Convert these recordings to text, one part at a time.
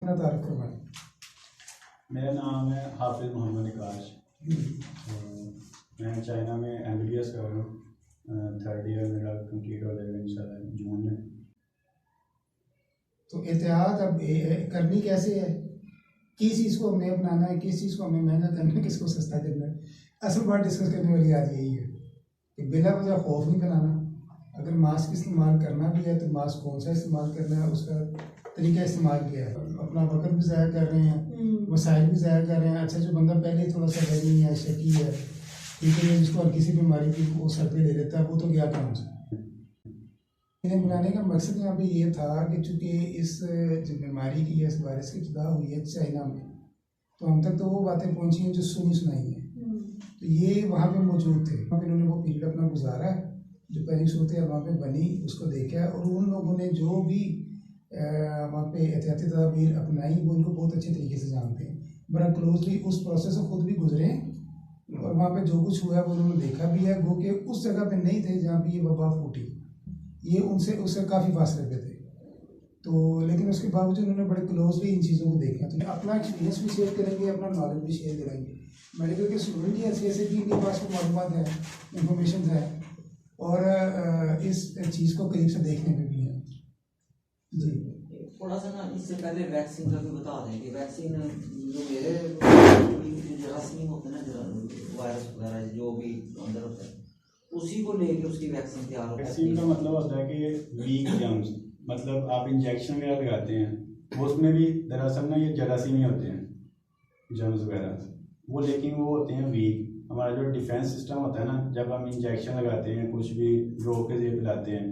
तारुफ करवाएं। मेरा नाम है हाफिज़ मोहम्मद इकाश। मैं चाइना में MBBS कर रहा हूँ। 3rd ईयर मेरा कंप्लीट हो जाएगा इंशाल्लाह जून में। तो एहतियात अब करनी कैसे है, किस चीज़ को हमने अपनाना है, किस चीज़ को हमें महंगा करना है, किसको सस्ता करना है। असल बात डिस्कस करने वाली आज यही है कि बिना वजह खौफ नहीं बनाना। अगर मास्क इस्तेमाल करना भी है तो मास्क कौन सा इस्तेमाल करना है, उसका तरीका इस्तेमाल किया है। अपना वक्त भी ज़ाया कर रहे हैं, वसाइल भी ज़ाया कर रहे हैं। अच्छा, जो बंदा पहले थोड़ा सा डरी है, शकी है, ठीक है, जिसको और किसी बीमारी की वो सर पे ले लेता है, वो तो गया काम से। इन्हें बुलाने का मकसद यहाँ पे ये था कि चूँकि इस जो बीमारी की, इस वायरस की इब्तिदा हुई है चाइना में, तो हम तक तो वो बातें पहुँची हैं जो सुनी सुनाई हैं। तो ये वहाँ पे मौजूद थे, वहाँ पे इन्होंने वो पीरियड अपना गुजारा है, जो पहली सूरत वहाँ पे बनी उसको देखा है, और उन लोगों ने जो भी वहाँ पे एहतियाती तदाबीर अपनाई वो इनको बहुत अच्छे तरीके से जानते हैं, बड़ा क्लोजली उस प्रोसेस से खुद भी गुजरे हैं, और वहाँ पे जो कुछ हुआ है वो उन्होंने देखा भी है। वो कि उस जगह पे नहीं थे जहाँ पे ये वबा फूटी, ये उनसे उससे काफ़ी फासले पे थे। तो लेकिन उसके बावजूद उन्होंने बड़े क्लोजली इन चीज़ों को देखा। तो अपना एक्सपीरियंस भी शेयर करेंगे, अपना नॉलेज भी शेयर करेंगे। मेडिकल के स्टूडेंट ही ऐसे कि इनके पास वो मालूमात है, इंफॉर्मेशन है, और इस चीज़ को करीब से देखने में भी है। जी थोड़ा सा ना इससे पहले वैक्सीन का भी बता दें कि वैक्सीन जो मेरे जरासीम होते हैं ना, वायरस वगैरह जो भी अंदर होता है, उसी को लेके उसकी वैक्सीन तैयार होती है। वैक्सीन का मतलब होता है कि वीक जर्म्स, मतलब आप इंजेक्शन वगैरह लगाते हैं वो उसमें भी दरअसल ना ये जरासीम ही होते हैं जर्म्स वगैरह वो, लेकिन वो होते हैं वीक। हमारा जो डिफेंस सिस्टम होता है ना, जब हम इंजेक्शन लगाते हैं, कुछ भी ड्रॉप के जरिए पिलाते हैं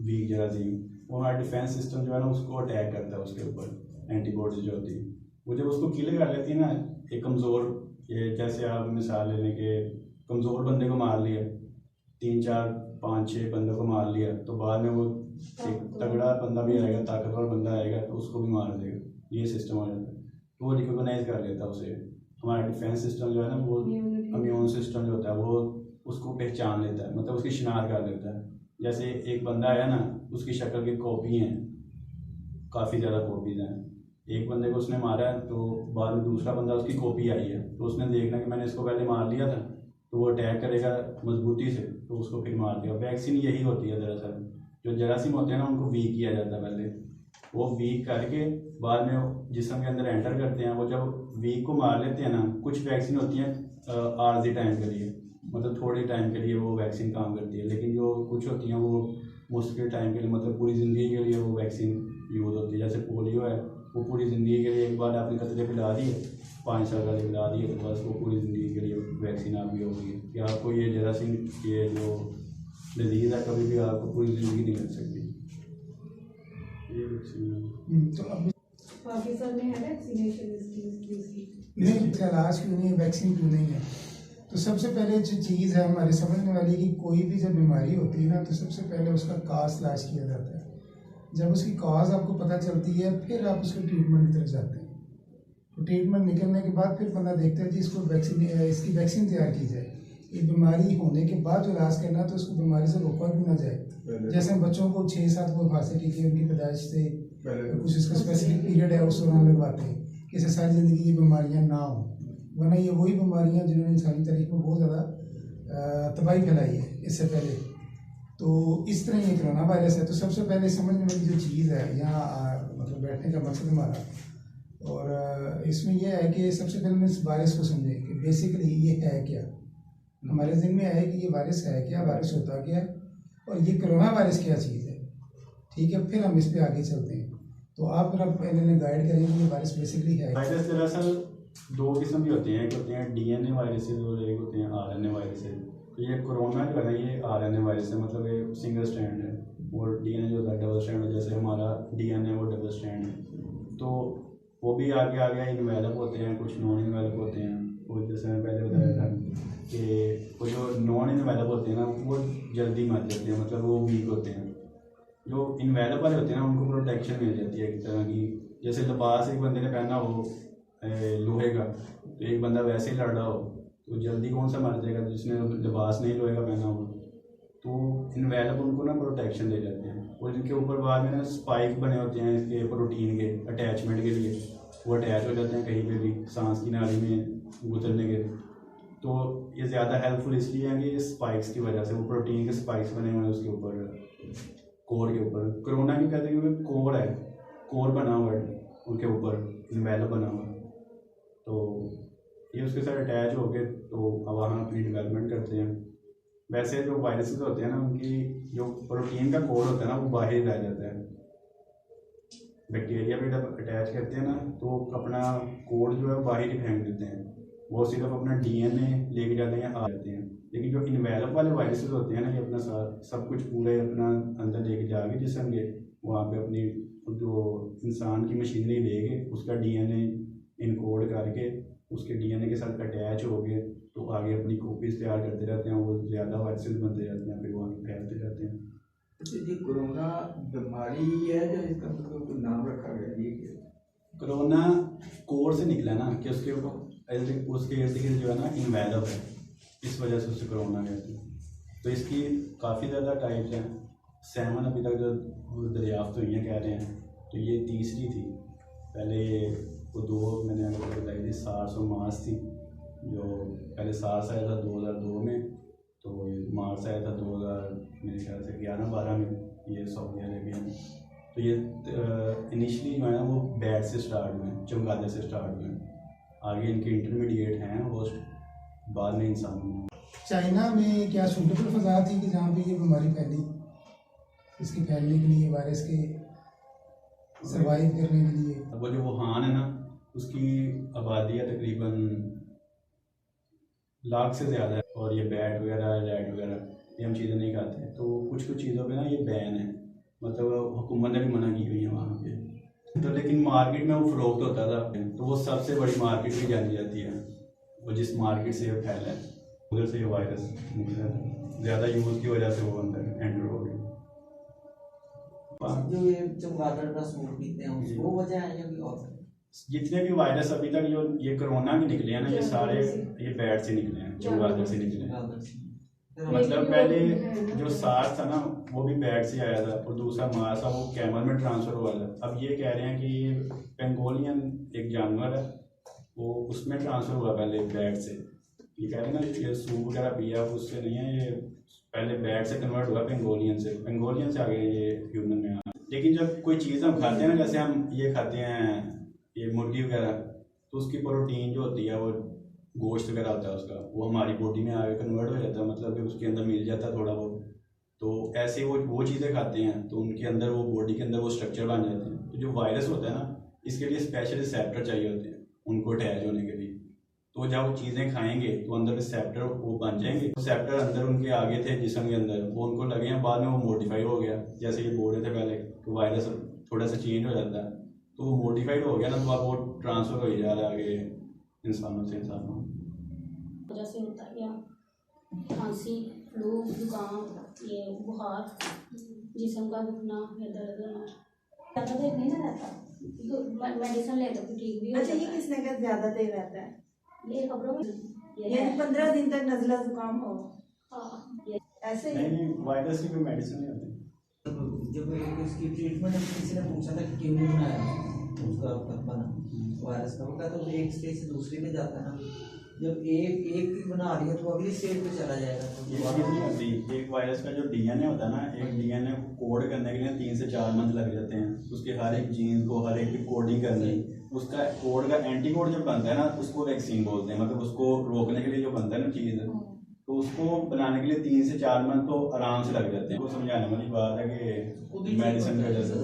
वीक जरासीम, वो हमारा डिफेंस सिस्टम जो है ना उसको अटैक करता है, उसके ऊपर एंटीबॉडीज जो होती है वो जब उसको किल कर लेती है ना, एक कमज़ोर, ये जैसे आप मिसाल लेने के कमज़ोर बंदे को मार लिया, 3 4 5 6 बंदों को मार लिया, तो बाद में वो एक तगड़ा बंदा भी आएगा, ताकतवर बंदा आएगा तो उसको भी मार देगा। ये सिस्टम हो जाता है, तो वो रिकॉग्नाइज कर लेता है उसे। हमारा डिफेंस सिस्टम जो है ना, वो इम्यून सिस्टम जो होता है वो उसको पहचान लेता है, मतलब उसकी शिनाख्त कर लेता है। जैसे एक बंदा आया ना, उसकी शक्ल की कॉपी हैं, काफ़ी ज़्यादा कॉपीज हैं। एक बंदे को उसने मारा है तो बाद में दूसरा बंदा उसकी कॉपी आई है, तो उसने देखना कि मैंने इसको पहले मार लिया था, तो वो अटैक करेगा मजबूती से, तो उसको फिर मार दिया। वैक्सीन यही होती है दरअसल, जो जरासीम होते हैं ना उनको वीक किया जाता है पहले, वो वीक करके बाद में जिस्म के अंदर एंटर करते हैं। वो जब वीक को मार लेते हैं ना, कुछ वैक्सीन होती हैं आर्जी टाइम के लिए, मतलब थोड़े टाइम के लिए वो वैक्सीन काम करती है, लेकिन जो कुछ होती हैं वो मुश्किल टाइम के लिए, मतलब पूरी ज़िंदगी के लिए वो वैक्सीन यूज़ होती है। जैसे पोलियो है, वो पूरी ज़िंदगी के लिए, एक बार आपने कतरे पिला दिए, 5 साल वाले पिला दिए, तो बस वो पूरी ज़िंदगी के लिए वैक्सीन आपकी हो गई है कि आपको ये जरासीम, ये जो डिजीज़ है कभी भी आपको पूरी ज़िंदगी नहीं मिल सकती। ये वैक्सीन तो अब पाकिस्तान में है वैक्सीनेशन इसकी नहीं, इलाज क्यों नहीं है, वैक्सीन क्यों नहीं है? तो सबसे पहले जो चीज़ है हमारे समझने वाली कि कोई भी जब बीमारी होती है ना, तो सबसे पहले उसका काज इलाज किया जाता है। जब उसकी काज आपको पता चलती है, फिर आप उसके ट्रीटमेंट की तरफ जाते हैं। तो ट्रीटमेंट निकलने के बाद फिर बंदा देखता है कि इसको इसकी वैक्सीन तैयार की जाए। ये बीमारी होने के बाद जो इलाज करना है तो उसको बीमारी से रोका भी ना जाए। जैसे बच्चों को 6-7 को फांसी टीके उनकी पैदाइश से कुछ इसका स्पेसिफिक पीरियड है उस दौरान लगवाते हैं कि इससे सारी ज़िंदगी ये बीमारियाँ ना हो, वरना ये वही बीमारियाँ जिन्होंने इंसानी तारीख में बहुत ज़्यादा तबाही फैलाई है इससे पहले। तो इस तरह ये कोरोना वायरस है। तो सबसे पहले समझने वाली जो चीज़ है यहाँ मतलब बैठने का मकसद हमारा, और इसमें यह है कि सबसे पहले हम इस वायरस को समझें कि बेसिकली ये है क्या। हमारे ज़हन में है कि ये वायरस है क्या, वायरस होता क्या है, और ये कोरोना वायरस क्या चीज़ है, ठीक है। फिर हम इस पर आगे चलते हैं। तो आप मेरा पहले गाइड करें कि ये वायरस बेसिकली है। वायरस दरअसल 2 किस्म के होते हैं, एक होते हैं DNA वायरसेस और एक होते हैं RNA वायरसेस। तो ये कोरोना जो है ना, ये RNA वायरस है, मतलब ये सिंगल स्ट्रैंड है, और DNA जो होता है डबल स्ट्रैंड है। जैसे हमारा DNA वो डबल स्ट्रैंड है, तो वो भी आगे आगे इन्वेलप होते हैं, कुछ नॉन इन्वेलप होते हैं। और जैसे मैं पहले बताया था कि वो जो नॉन इन्वेलप होते हैं ना, वो जल्दी मर जाते हैं, मतलब वो वीक होते हैं। जो इन्वेलप वाले होते हैं ना, उनको प्रोटेक्शन मिल जाती है एक तरह की। जैसे लिबास एक बंदे ने पहना हो लोहे का, तो एक बंदा वैसे ही लड़ रहा हो, तो जल्दी कौन सा मर जाएगा जिसने लिबास नहीं लोहे का पहना हो। तो इन्वेलप उनको ना प्रोटेक्शन दे जाते हैं, और इनके ऊपर बाद में ना स्पाइक बने होते हैं इसके प्रोटीन के अटैचमेंट के लिए। वो अटैच हो जाते हैं कहीं पे भी सांस की नाली में गुजरने के। तो ये ज़्यादा हेल्पफुल इसलिए है कि ये स्पाइक्स की वजह से, वो प्रोटीन के स्पाइक्स बने हुए हैं उसके ऊपर, कोर के ऊपर। कोरोना की कहते हैं क्योंकि कोर है, कोर बना हुआ है उनके ऊपर, इन्वेलप बना हुआ है, तो ये उसके साथ अटैच हो के तो वहाँ अपनी डेवलपमेंट करते हैं। वैसे जो वायरसेस होते हैं ना, उनकी जो प्रोटीन का कोड होता है ना वो बाहर रह जाता है। बैक्टीरिया भी जब अटैच करते हैं ना तो अपना कोड जो है वो बाहर ही फेंक देते हैं, वो सिर्फ अपना डीएनए लेके जाते हैं, आ जाते हैं। लेकिन जो इन्वेलप वाले वायरसेस होते हैं ना, ये अपना सब कुछ पूरे अपना अंदर लेके जाके जिसम के वहाँ पे अपनी जो इंसान की मशीनरी लेके उसका डीएनए इनकोड करके उसके डीएनए के साथ अटैच हो गए तो आगे अपनी कॉपीज तैयार करते रहते हैं, वो ज़्यादा वायरसेस बनते जाते हैं, फिर वो आगे फैलते जाते हैं। अच्छा जी, कोरोना बीमारी है जो इसका मतलब कोई नाम रखा गया ये क्या? कोरोना कोर से निकला ना कि उसके इर्द गिर्द जो है ना इन्वेलप है, इस वजह से उसे कोरोना कहते हैं। तो इसकी काफ़ी ज़्यादा टाइप्स हैं, 7 अभी तक जो दरियाफ्त हुई हैं कह रहे हैं, तो ये तीसरी थी। पहले वो 2 मैंने आपको बताई थी, सार्स और मार्स थी। जो पहले सार्स आया था 2002 में, तो मार्स आया था 2000 मेरे ख्याल से 11-12 में, ये सऊदी अरेबिया में। तो ये इनिशली जो है ना वो बैट से स्टार्ट हुए, चमगादड़ से स्टार्ट हुए, आगे इनके इंटरमीडिएट हैं होस्ट, बाद में इंसान में। चाइना में क्या सूटेबल फजा थी कि जहाँ पे ये बीमारी फैली, इसके फैलने के लिए, वायरस के सर्वाइव करने के लिए? अब वो जो वुहान है ना, उसकी आबादी है तकरीबन लाख से ज़्यादा है, और ये बैट वगैरह रैट वगैरह ये हम चीज़ें नहीं खाते हैं। तो कुछ चीज़ों पे ना ये बैन है, मतलब हुकूमत ने भी मना की हुई है वहाँ पे। तो लेकिन मार्केट में वो फ़रोख्त होता था, तो वो सबसे बड़ी मार्केट भी जानी जाती है, वो जिस मार्केट से ये फैला है उधर से ये वायरस निकला है, ज़्यादा यूज़ की वजह से वो अंदर एंटर हो गया। जो ये चमगादड़ का सूट पीते हैं उसको वजह है या कोई और? जितने भी वायरस अभी तक जो ये कोरोना के निकले हैं ना, ये सारे ये बैट से निकले हैं, चमगादड़ से निकले हैं। मतलब पहले जो सार्स था ना वो भी बैट से आया था, और दूसरा मार्स था वो कैमल में ट्रांसफर हुआ था। अब ये कह रहे हैं कि ये पेंगोलियन एक जानवर है, वो उसमें ट्रांसफर हुआ पहले बैट से। ये कह रहे हैं ना ये सूप वगैरह पिया उससे नहीं है, ये पहले बैट से कन्वर्ट हुआ पेंगोलियन से आगे ये ह्यूमन में आया। लेकिन जब कोई चीज़ हम खाते हैं ना, जैसे हम ये खाते हैं ये मुर्गी वगैरह, तो उसकी प्रोटीन जो होती है वो गोश्त वगैरह होता है उसका, वो हमारी बॉडी में आगे कन्वर्ट हो जाता है, मतलब कि उसके अंदर मिल जाता है थोड़ा बहुत। तो ऐसे वो चीज़ें खाते हैं तो उनके अंदर वो बॉडी के अंदर वो स्ट्रक्चर बन जाते हैं। तो जो वायरस होता है ना, इसके लिए स्पेशल रिसेप्टर चाहिए होते हैं उनको अटैच होने के लिए। तो जब वो चीज़ें खाएंगे तो अंदर रिसेप्टर वो बन जाएंगे। रिसेप्टर अंदर उनके आगे थे जिस्म के अंदर, वो उनको लगे हैं, बाद में वो मॉडिफाई हो गया। जैसे ये बोल रहे थे पहले कि वायरस थोड़ा सा चेंज हो जाता है, तो वो मॉडिफाइड हो गया ना, तो अब वो ट्रांसफ़र हो जा रहा है आगे इंसानों से इंसानों। वजह से होता है या खांसी, फ्लू, जुकाम, ये बुखार, जिस्म का दुखना या दर्द होना, ज़्यादा देर नहीं ना रहता, तो मेडिसिन ले तो ठीक भी हो अच्छा, ये जाता है। किसने कहा ज्यादा देर रहता है? ये खबरों में ये है। यानी 15 दिन तक नजला जुकाम हो, हाँ, ये ऐसे ही? नहीं, वायरस की कोई मेडिसिन नहीं होती। जब एक उसकी ट्रीटमेंट किसी ने पूछा था कि क्यों नहीं बनाया उसका बना वायरस का, वो कहता तो एक स्टेज से दूसरी पे जाता है ना, जब एक बना रही है तो अगली स्टेज पे चला जाएगा। तो ये चीज़ नहीं होती। एक वायरस का जो डीएनए होता है ना, एक डीएनए को कोड करने के लिए 3 से 4 मंथ लग जाते हैं, उसके हर एक जीन को हर एक की कोडिंग करने, उसका कोड का एंटीकोड जब बनता है ना उसको वैक्सीन बोलते हैं। मतलब उसको रोकने के लिए जो बनता है ना चीज़, तो उसको बनाने के लिए 3 से 4 मंथ तो आराम से लग जाते हैं। वो समझाने वाली बात है कि मेडिसिन का जैसा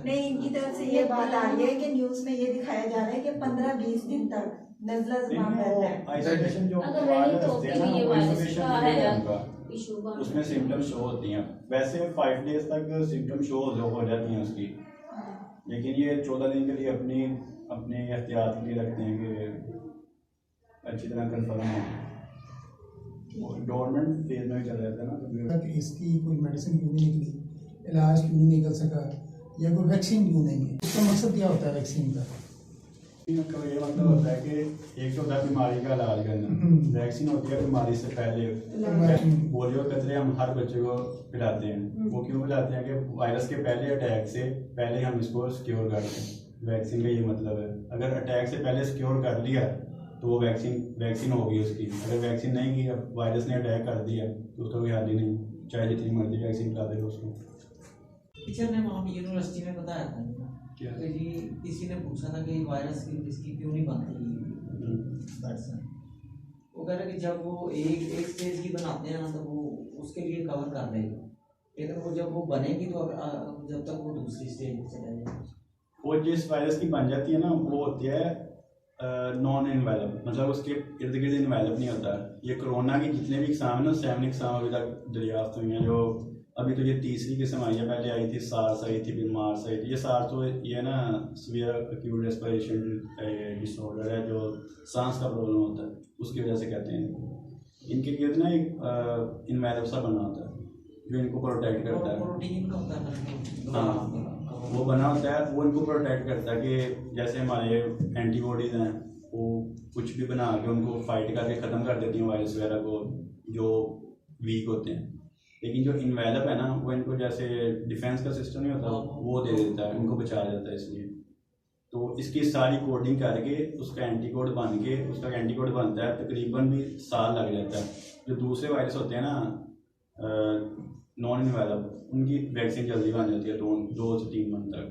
नहीं, इनकी तरफ से ये बात आ रही है कि न्यूज में ये दिखाया जा रहा है कि 15-20 दिन तक नजला जुकाम रहता है। आइसोलेशन जो अगर वही तो होते हैं ना, ये वो वायरस isolation का period है उनका, इशू बन उसमें सिम्टम शो होती हैं। वैसे 5 डेज तक सिम्टम शो हो जाती हैं उसकी, लेकिन ये 14 दिन के लिए अपने एहतियात के लिए रखते हैं कि अच्छी तरह कन्फर्म हो। डोरमेंट फेज में चल जाता है ना, कि इसकी कोई मेडिसिन क्यों नहीं निकली, इलाज क्यों नहीं निकल सका, या कोई वैक्सीन क्यों नहीं है? उसका मकसद क्या होता है वैक्सीन का? तो ये मतलब होता है कि एक तो होता है बीमारी का इलाज करना, वैक्सीन होती है बीमारी से पहले। पोलियो कतरे हम हर बच्चे को पिलाते हैं, वो क्यों पिलाते हैं कि वायरस के पहले अटैक से पहले हम इसको सिक्योर करते हैं। वैक्सीन का ये मतलब है। अगर अटैक से पहले सिक्योर कर लिया तो वो वैक्सीन होगी उसकी। अगर वैक्सीन नहीं की, अब वायरस ने अटैक कर दिया तो उसका कोई हाल ही नहीं, चाहे जितनी मर्जी वैक्सीन खिला दे उसको। टीचर ने वहाँ पे यूनिवर्सिटी में बताया था क्या? कि जी किसी ने पूछा था कि वायरस की इसकी क्यों नहीं बनती वैक्सीन। वो कह रहे कि जब वो एक स्टेज की बनाते हैं ना तो वो उसके लिए कवर कर देगा, लेकिन वो जब वो बनेगी तो जब तक वो दूसरी स्टेज पे चला जाएगा। वो जिस वायरस की बन जाती है ना वो होती है नॉन इन्वेलप, मतलब उसके इर्द गिर्द इन्वेलप नहीं होता। ये कोरोना की जितने भी एग्जाम है ना, 7 एग्जाम अभी तक दरियाफ्त हुई हैं। जो अभी तो ये तीसरी किस्म आई है, पहले आई थी सार्स आई थी, फिर मार्स आई थी। ये सार्स तो ये ना सीवियर एक्यूट रेस्पिरेशन डिसऑर्डर है, जो सांस का प्रॉब्लम होता है, उसकी वजह से कहते हैं। इनके गिर्द ना एक इन्वेलप सा बना होता है जो इनको प्रोटेक्ट करता है। प्रोटीन का होता है। हाँ, वो बना होता है, वो इनको प्रोटेक्ट करता है कि जैसे हमारे एंटीबॉडीज हैं वो कुछ भी बना के उनको फाइट करके ख़त्म कर देती हैं वायरस वगैरह को जो वीक होते हैं। लेकिन जो इन्वेलप है ना वो इनको जैसे डिफेंस का सिस्टम नहीं होता वो दे देता है, इनको बचा देता है। इसलिए तो इसकी सारी कोडिंग करके उसका एंटीकोड बन के उसका एंटीकोड बनता है, तकरीबन भी साल लग जाता है। जो दूसरे वायरस होते हैं ना नॉन इन्वेलप, उनकी वैक्सीन जल्दी बन जाती है 2 से 3 मंथ तक,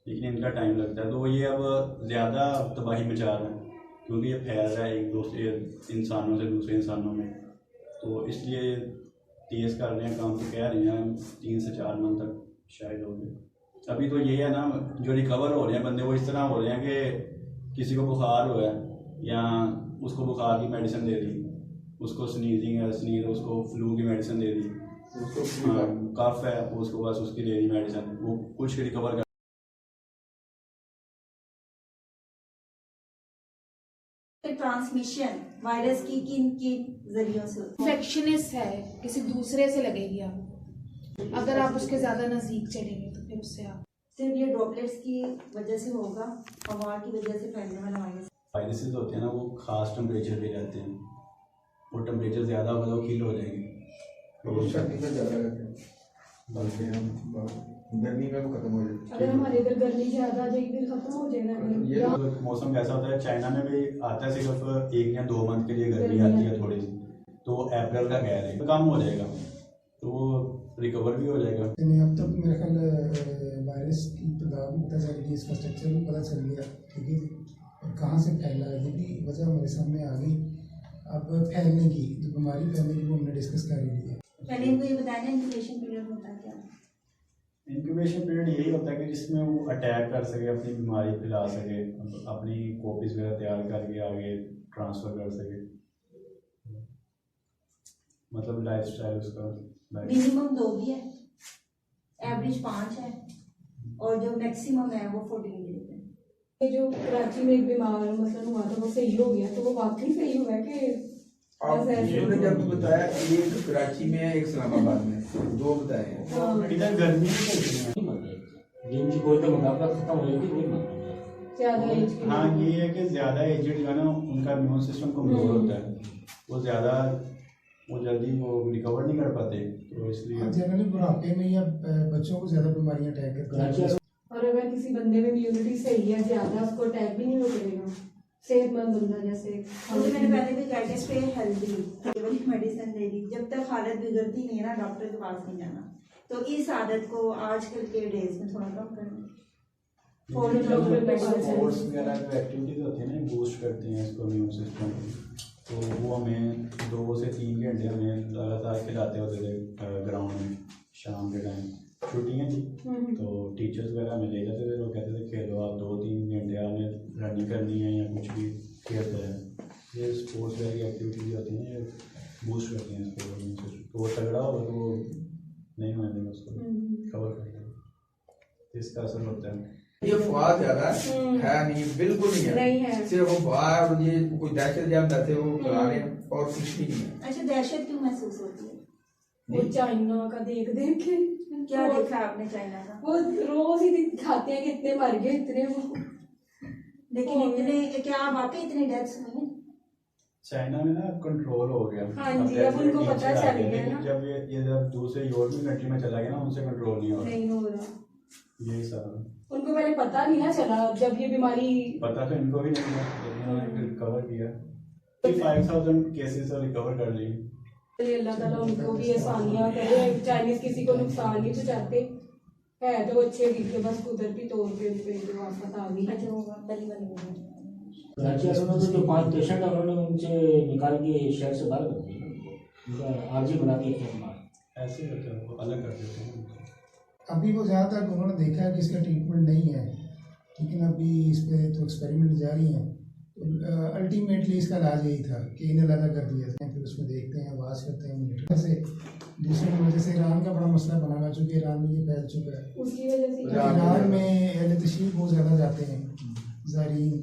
लेकिन इनका टाइम लगता है। तो ये अब ज़्यादा तबाही मचा रहा है क्योंकि ये फैल रहा है एक दूसरे इंसानों से दूसरे इंसानों में, तो इसलिए तेज़ कर रहे हैं काम। तो कह रहे हैं 3 से 4 मंथ तक शायद हो गए। अभी तो ये है ना, जो रिकवर हो रहे हैं बंदे वो इस तरह हो रहे हैं कि किसी को बुखार हुआ है या उसको बुखार की मेडिसिन दे दी, उसको स्नीजिंग है स्नीज, उसको फ्लू की मेडिसिन दे दी, कफ है उसको बस उसकी दे दी मेडिसिन, वो कुछ रिकवर कर। ट्रांसमिशन वायरस की किन किन जरियों से होती है? इन्फेक्शनस है, किसी दूसरे से लगेगी आप, अगर आप उसके ज़्यादा नज़दीक चलेंगे तो फिर उससे आप सिर्फ ये ड्रॉपलेट्स की वजह से होगा, हवा की वजह से फैलने वाला वायरस। वायरसेस होते हैं ना वो खास टेम्परेचर पे रहते हैं, वो टेम्परेचर ज़्यादा होगा तो किल हो जाएंगे। तो सर्दी में ज़्यादा रहते हैं, बल्कि हम गर्मी में वो खत्म हो जाते हैं। अगर हमारे इधर गर्मी ज़्यादा आ जाएगी फिर खत्म हो जाएगा। ये यहाँ तो मौसम कैसा होता है, चाइना में भी आता है सिर्फ 1 या 2 मंथ के लिए गर्मी आती है थोड़ी सी, तो अप्रैल का कह रहे हैं कम हो जाएगा तो वो रिकवर भी हो जाएगा। अब तक मेरे ख्याल वायरस की इब्तदा भी पता चल गई, इसका स्ट्रक्चर भी पता चल गया, ठीक है जी, और कहाँ से फैला है ये भी वजह हमारे सामने आ गई। अब फैलने की जो बीमारी फैलने की वो हमने डिस्कस कर ही लिया। पहले इनको ये बताया ना इंक्यूबेशन पीरियड होता है क्या? इंक्यूबेशन पीरियड यही होता है कि जिसमें वो अटैक कर सके, अपनी बीमारी फैला सके, अपनी कॉपीज वगैरह तैयार करके आगे ट्रांसफ़र कर सके, मतलब लाइफ स्टाइल उसका। मिनिमम 2 भी है, एवरेज 5 है, और जो मैक्सिमम है वो 14 डेज है। ये जो कराची में एक बीमार मतलब हुआ था वो सही हो गया, तो वो वाकई सही हुआ है कि आप इन्होंने जब बताया एक कराची में एक इस्लामाबाद में 2 बताए हैं। हाँ, इधर गर्मी भी होती है, जिनकी कोई तो मुकाबला खत्म हो जाएगी नहीं मानेंगे। ज़्यादा एज के हाँ ये है कि ज़्यादा एजेड जो है ना उनका इम्यून सिस्टम कमज़ोर होता है, वो ज़्यादा वो जल्दी वो रिकवर नहीं कर पाते, तो इसलिए जनरली बुढ़ापे में या बच्चों को ज़्यादा बीमारियाँ अटैक करती हैं। और अगर किसी बंदे में इम्यूनिटी सही है ज़्यादा, उसको अटैक भी नहीं हो करेगा, सेहतमंद बंदा जैसे तो मैंने पहले भी कहा कि स्टे हेल्दी, केवल मेडिसिन ले ली, जब तक हालत बिगड़ती नहीं है ना डॉक्टर के पास नहीं जाना। तो इस आदत को आजकल के डेज में थोड़ा कम करना। स्पोर्ट्स वगैरह जो एक्टिविटीज़ होती है ना बूस्ट करती हैं इसको इम्यून सिस्टम, तो वो हमें 2 से 3 घंटे हमें लगातार खिलाते होते थे ग्राउंड में शाम के टाइम, छुट्टियाँ थी तो टीचर्स वगैरह हमें ले जाते थे, वो कहते थे खेलो आप 2-3 घंटे आपने रनिंग करनी है या कुछ भी खेलते हैं। ये स्पोर्ट्स वगैरह की एक्टिविटीज़ होती हैं ये बूस्ट करती हैं इसको इम्यून सिस्टम, तो वो तगड़ा होगा तो वो नहीं होने देगा, उसको कवर कर देगा, इसका असर होता है। ये अफवाह ज़्यादा है नहीं, बिल्कुल नहीं है, सिर्फ अफवाह और ये कोई दहशत जब रहते वो फैला रहे हैं और कुछ भी नहीं है। अच्छा, दहशत क्यों महसूस होती है? वो चाइना का देख देख के क्या देखा आपने चाइना का? वो रोज ही दिखाते हैं कि इतने मर गए इतने वो, लेकिन इतने क्या वाकई इतने डेथ्स हुई हैं? चाइना में ना कंट्रोल हो गया। हाँ जी, अब उनको नीचे पता आ चल गया, गया लेकिन ना। जब ये जब दूसरे यूरोपियन कंट्री में चला गया ना उनसे कंट्रोल नहीं हो रहा। नहीं हो रहा। यही सब उनको पहले पता नहीं ना चला जब ये बीमारी पता तो इनको भी नहीं था, लेकिन उन्होंने रिकवर किया। 5,000 केसेस और रिकवर कर ली। अल्लाह ताला उनको भी आसानियाँ करे। चाइनीज किसी को नुकसान नहीं पहुँचाते है तो अच्छे दिल के, बस कुदरती तौर पे उन पे जो आफत आ गई। अच्छा वो पहली वाली राज्य उन्होंने जो 5 पेशेंट है उन्होंने उनसे निकाल के शहर से बाहर कर दिया, उनका आरजी बना दिया, ऐसे होते हैं, वो अलग कर देते हैं। अभी वो जहाँ तक उन्होंने देखा है कि इसका ट्रीटमेंट नहीं है, लेकिन अभी इस पर तो एक्सपेरिमेंट जारी हैं। तो अल्टीमेटली इसका इलाज यही था कि इन्हें अलग कर दिया जाए, फिर उसमें देखते हैं, आवाज़ करते हैं, मॉनिटर से। दूसरी वजह से ईरान का बड़ा मसला बना हुआ, चूँकि ईरान में ये फैल चुका है। उसकी वजह से ईरान में अहले तशरीफ बहुत ज़्यादा जाते हैं ज़ायरीन,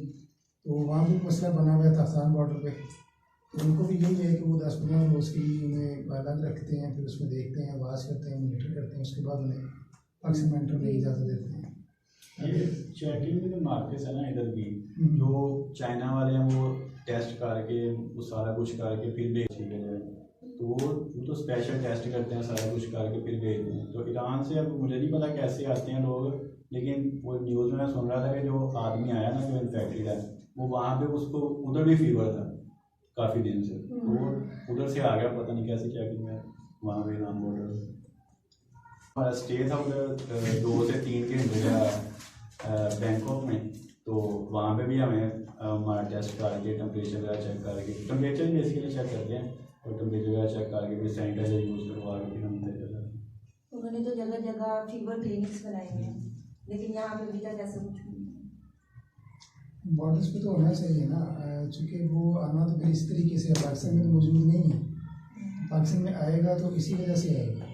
तो वहाँ भी मसला बना हुआ है तासान बॉर्डर पे। तो उनको भी यही है कि वो 10-15 रोज़ के लिए उन्हें अलग रखते हैं, फिर उसमें देखते हैं, आवाज़ करते हैं, मॉनिटर करते हैं, उसके बाद उन्हें पाकिस्तान एंटर में इजाज़त देते हैं। ये चेकिंग में जो मार्केट्स है ना इधर की, जो चाइना वाले हैं वो टेस्ट करके वो सारा कुछ करके फिर भेज जाए, तो वो तो स्पेशल टेस्ट करते हैं, सारा कुछ करके फिर भेजते हैं। तो ईरान से अब मुझे नहीं पता कैसे आते हैं लोग, लेकिन वो न्यूज़ में सुन रहा था कि जो आदमी आया ना जो इन्फेक्टेड है, वो वहाँ पे उसको उधर भी फीवर था काफ़ी दिन से, तो वो उधर से आ गया, पता नहीं कैसे चेकिंग है वहाँ पे ईरान बॉर्डर। हमारा स्टे था उधर 2 से 3 घंटे का बैंकॉक में, तो वहाँ पे भी हमें हमारा टेस्ट करके टेम्परेचर वगैरह चेक करके, टेम्परेचर बेसिकली चेक करते हैं, और टेम्परेचर वगैरह चेक करके फिर सैनिटाइजर यूज़ करवा के फिर हम ले जाते हैं। उन्होंने तो जगह जगह फीवर क्लिनिक्स बनाए हुए हैं, लेकिन यहाँ पे अभी तक ऐसा कुछ नहीं है। बॉर्डर्स पे तो होना चाहिए ना, चूँकि वो आना तो फिर इस तरीके से पाकिस्तान में तो मौजूद नहीं है। पाकिस्तान में आएगा तो इसी वजह से आएगा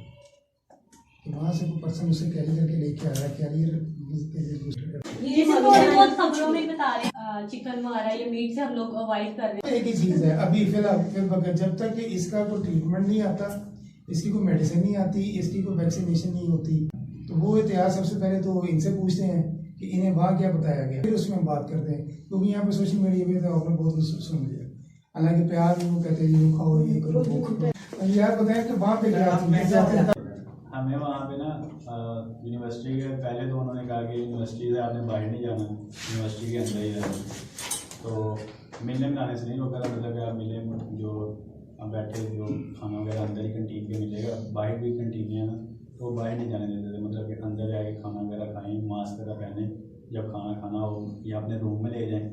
कि वहाँ से वो पर्सन उसे कैरी करके लेके आ रहा है, कैरियर ये बहुत खबरों में बता रहे हैं चिकन वगैरह या मीट से हम लोग अवॉइड कर रहे हैं। एक ही चीज़ है अभी फिलहाल जब तक कि इसका कोई ट्रीटमेंट नहीं आता, इसकी कोई मेडिसिन नहीं आती, इसकी कोई वैक्सीनेशन नहीं होती, तो वो इतिहास सबसे पहले तो इनसे पूछते हैं कि इन्हें वहाँ क्या बताया गया, फिर उसमें हम बात करते हैं। क्योंकि यहाँ पे सोशल मीडिया पे तो आपने बहुत कुछ सुन लिया, हालांकि प्यार भी वो कहते हैं ये खाओ, ये करो, वो करो। यार बताएं कि वहाँ पे क्या हमें वहाँ पे ना यूनिवर्सिटी के पहले तो उन्होंने कहा कि यूनिवर्सिटी से आपने बाहर नहीं जाना, यूनिवर्सिटी के अंदर ही रहना। तो मिलने में आने से नहीं रोका था, मतलब कि आप मिले जो आप बैठे जो खाना वगैरह अंदर ही कैंटीन पे मिलेगा, बाहर भी कैंटीन है ना, तो बाहर नहीं जाने देते थे, मतलब कि अंदर जाके खाना वगैरह खाएँ, मास्क वगैरह पहने, जब खाना खाना हो या अपने रूम में ले जाएँ,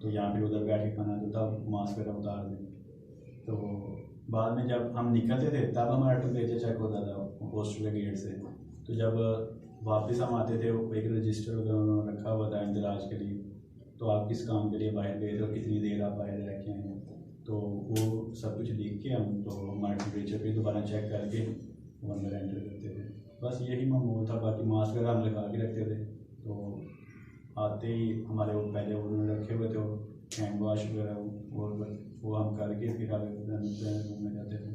तो यहाँ फिर उधर बैठ के खाना, तो तब मास्क वगैरह उतार दें। तो बाद में जब हम निकलते थे तब हमारा टेम्परेचर चेक होता था हॉस्टल के गेट से, तो जब वापस हम आते थे एक रजिस्टर उन्होंने रखा हुआ था इंदराज के लिए, तो आप किस काम के लिए बाहर गए थे और कितनी देर आप बाहर रह के आए हैं, तो वो सब कुछ लिख के हम तो हमारा टेम्परेचर फिर दोबारा चेक करके वो अंदर एंटर करते थे। बस यही मामूल था, बाकी मास्क वगैरह हम लगा के रखते थे। तो आते ही हमारे वो पहले उन्होंने रखे हुए थे हैंड वॉश वगैरह, और वो हम करके फिर रूम में जाते थे।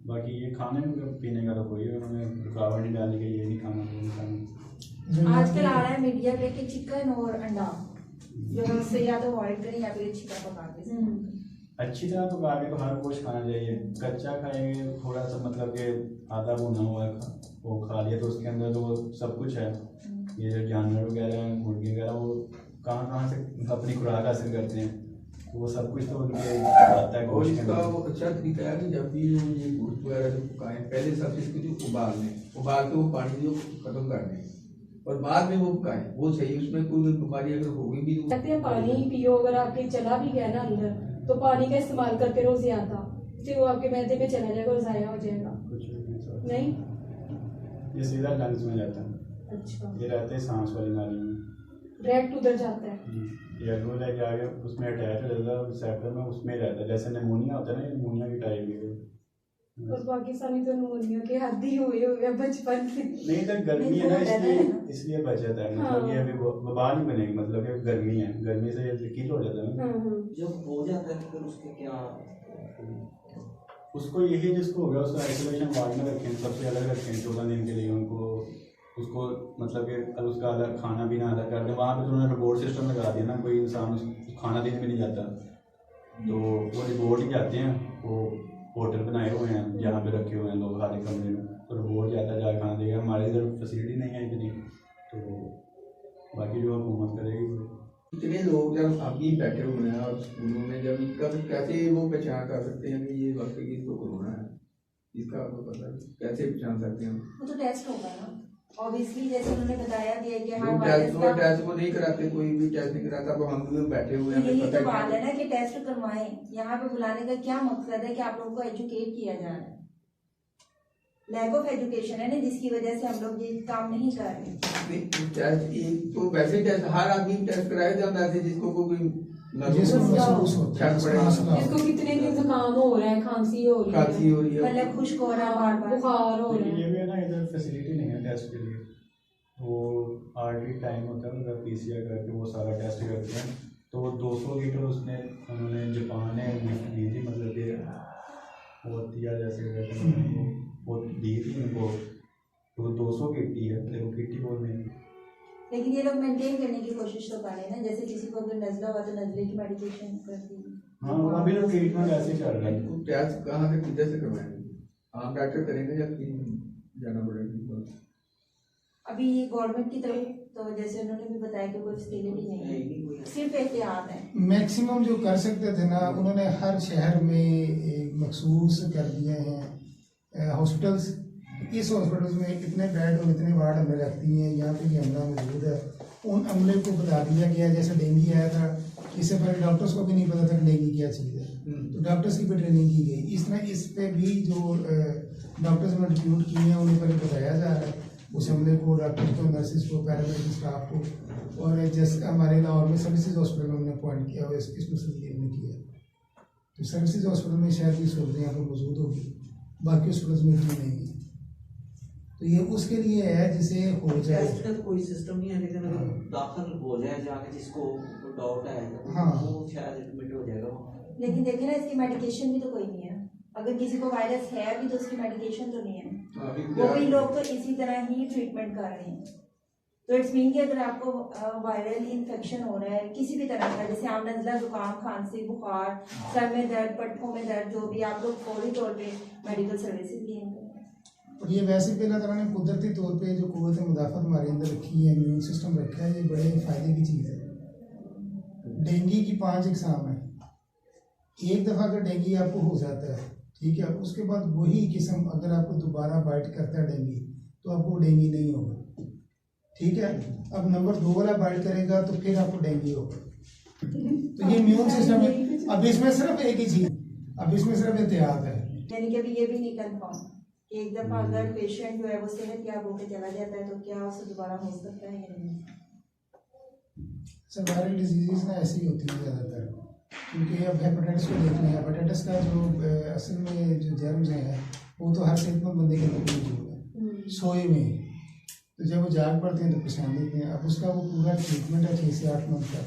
बाकी ये खाने में पीने का तो कोई उन्होंने रुकावट नहीं डाली कि ये नहीं खाना, वो नहीं खाना। आजकल आ रहा है मीडिया पे कि चिकन और अंडा जो हम उससे या तो अवॉइड करें या फिर चिकन पका के। अच्छी तरह पका के तो हर कुछ खाना चाहिए, कच्चा खाएंगे थोड़ा सा मतलब कि आधा भुना हुआ वो खा लिया तो उसके अंदर तो वो सब कुछ है। ये जो जानवर वगैरह हैं मुर्गी वगैरह वो कहाँ से अपनी खुराक हासिल करते हैं, वो सब कुछ तो उनके आता है। और इसका वो अच्छा तरीका है कि जब भी ये गोश्त वगैरह जो पकाएं, पहले सबसे इसको जो उबाल के वो पानी जो खत्म कर दें और बाद में वो पकाएं, वो सही। उसमें कोई बीमारी अगर होगी भी तो कहते हैं पानी पियो, अगर आपके चला भी गया ना अंदर तो पानी का इस्तेमाल करते रहो ज्यादा, फिर वो आपके मैदे में चला जाएगा और ज़ाया हो जाएगा। कुछ नहीं ये सीधा लंग्स में जाता है। अच्छा, ये रहते हैं सांस वाली नाली में, डायरेक्ट उधर जाता है। ये वो लेके आगे उसमें अटैच हो जाता है रिसेप्टर में, उसमें रहता है। जैसे निमोनिया होता है ना, निमोनिया की टाइप है। और पाकिस्तानी तो निमोनिया के हद्दी हुए हो गया बचपन से। नहीं तो गर्मी है ना, इसलिए बचा था। मतलब ये अभी वबा नहीं बनेगी, मतलब ये गर्मी है, गर्मी से ये कील हो जाता है ना। जब हो जाता है तो फिर उसके क्या उसको यही जिसको हो गया उसको आइसोलेशन वार्ड में रखें, सबसे अलग रखें 14 दिन के लिए उनको। उसको मतलब कि उसका अलग खाना पीना अलग कर दें। वहाँ पे तो उन्होंने रिपोर्ट सिस्टम लगा दिया ना, कोई इंसान खाना देने भी नहीं जाता, तो वो रिपोर्ट ही जाते हैं। वो होटल बनाए हुए हैं जहाँ पे रखे हुए हैं लोग हर एक कमरे में, तो रोबोट जाता जा कहाँ देगा, हमारे इधर फैसिलिटी नहीं है इतनी, तो बाकी जो हुकूमत करेगी वो। इतने लोग जब अभी बैठे हुए हैं और स्कूलों में जब इनका कैसे वो पहचान कर सकते हैं कि ये वाकई इसको कोरोना है, इसका आपको पता है कैसे पहचान सकते हैं? वो तो टेस्ट होगा ना ऑब्वियसली, जैसे उन्होंने बताया भी है कि हाँ टेस्ट वो नहीं कराते, कोई भी टेस्ट नहीं कराता, अब हम लोग बैठे हुए हैं, यही पता तो बात है है ना कि टेस्ट करवाएं। यहाँ पे बुलाने का क्या मकसद है कि आप लोगों को एजुकेट किया जा रहा है। लैक ऑफ एजुकेशन है ना, जिसकी वजह से हम लोग ये काम नहीं कर रहे। टेस्ट एक तो वैसे टेस्ट हर आदमी टेस्ट कराया जाता है जिसको कोई जिसको महसूस होता है, जिसको कितने दिन जुकाम हो रहा है, खांसी हो रही है, मतलब खुश्क हो रहा है, बार बार बुखार हो रहा लेकिन ये है। भी है ना, इधर फैसिलिटी नहीं है टेस्ट के लिए। वो आरटी टाइम होता है उनका, पीसीआर करके वो सारा टेस्ट करते हैं, तो वो 200 लीटर उसने उन्होंने जापान ने गिफ्ट दी थी, मतलब कि वो दिया जैसे वो दी थी उनको, तो 200 किटी है, देखो किटी बोल रहे हैं। लेकिन ये लोग मेंटेन करने की कोशिश तो कर रहे हैं ना, जैसे किसी को अगर नजला हुआ तो नजले की मेडिकेशन कर दी। हाँ, अभी तो ट्रीटमेंट ऐसे ही चल रहा है। टेस्ट कहाँ से किधर से करवाएंगे? आम डॉक्टर करेंगे या कहीं जाना पड़ेगा? अभी गवर्नमेंट की तरफ तो जैसे उन्होंने भी बताया कि कोई फैसिलिटी नहीं है, सिर्फ एहतियात है। मैक्सिमम जो कर सकते थे ना, उन्होंने हर शहर में एक मखसूस कर दिए हैं हॉस्पिटल्स। इस हॉस्पिटल्स में इतने बेड और इतने वार्ड हमने रख दिए हैं, यहाँ पे भी अमला मौजूद है। उन अमले को बता दिया गया, जैसे डेंगू आया था, इससे पहले डॉक्टर्स को भी नहीं पता था कि डेंगू क्या चीज़ है, तो डॉक्टर्स की भी ट्रेनिंग की गई। इस तरह इस पे भी जो डॉक्टर्स ने डिप्यूट किए हैं उन्हें पहले बताया जा रहा है, उस अमले को, डॉक्टर्स को, नर्सिस को, पैरामेडिकल स्टाफ को। और जैसे हमारे लाहौर में सर्विसेज हॉस्पिटल में उन्होंने अपॉइंट किया और इस सिलसिले में किया, तो सर्विसेज हॉस्पिटल में शायद ये सहूलतें यहाँ पर मौजूद होगी, बाकी हॉस्पिटल्स में इतनी नहीं है। तो ये उसके लिए है जिसे हो जाए। टेस्ट का तो कोई सिस्टम नहीं है, लेकिन अगर दाखिल हो जाए जाके जिसको डाउट है हाँ, वो शायद एडमिट हो जाएगा। लेकिन देखे ना, इसकी मेडिकेशन भी तो कोई नहीं है। अगर किसी को वायरस है भी तो उसकी मेडिकेशन तो नहीं है। वो भी लोग तो इसी तरह ही ट्रीटमेंट कर रहे हैं। तो इट्स मीन कि अगर आपको वायरल इन्फेक्शन हो रहा है किसी भी तरह का, जैसे आम नज़ला, जुकाम, खांसी, बुखार, सर में दर्द, पट्टों में दर्द, जो भी, आप लोग फौरी तौर पे मेडिकल सर्विसेज गेन करें। और ये वैसे भी अल्लाह ताला ने कुदरती तौर पे जो क़ुव्वत मुदाफ़त हमारे अंदर रखी है, इम्यून सिस्टम रखा है, ये बड़े फ़ायदे की चीज़ है। डेंगू की 5 इकसाम है। एक दफ़ा अगर डेंगू आपको हो जाता है, ठीक है, उसके बाद वही किस्म अगर आपको दोबारा बाइट करता है डेंगू, तो आपको डेंगू नहीं होगा, ठीक है। अब नंबर 2 वाला बाइट करेगा तो फिर आपको डेंगू होगा। तो ये इम्यून सिस्टम है। अब इसमें सिर्फ एक ही चीज़, अब इसमें सिर्फ एहतियात है। यानी कि अभी ये भी नहीं कन्फर्म कि एक दफ़ा अगर पेशेंट जो है वो सेहत याब होकर चला जाता है तो क्या उसे दोबारा हो सकता है या नहीं। सर वायरल डिजीज़ ना ऐसी होती है ज़्यादातर, क्योंकि अब हेपेटाइटिस को देख लें, हेपेटाइटिस का जो असल में जो जर्म्स हैं वो तो हर सेहतमंद बंदे के अंदर मौजूद है, सोए में। तो जब वो जाग पड़ते हैं तो परेशान देते हैं। अब उसका वो पूरा ट्रीटमेंट है 6 से 8 मंथ का,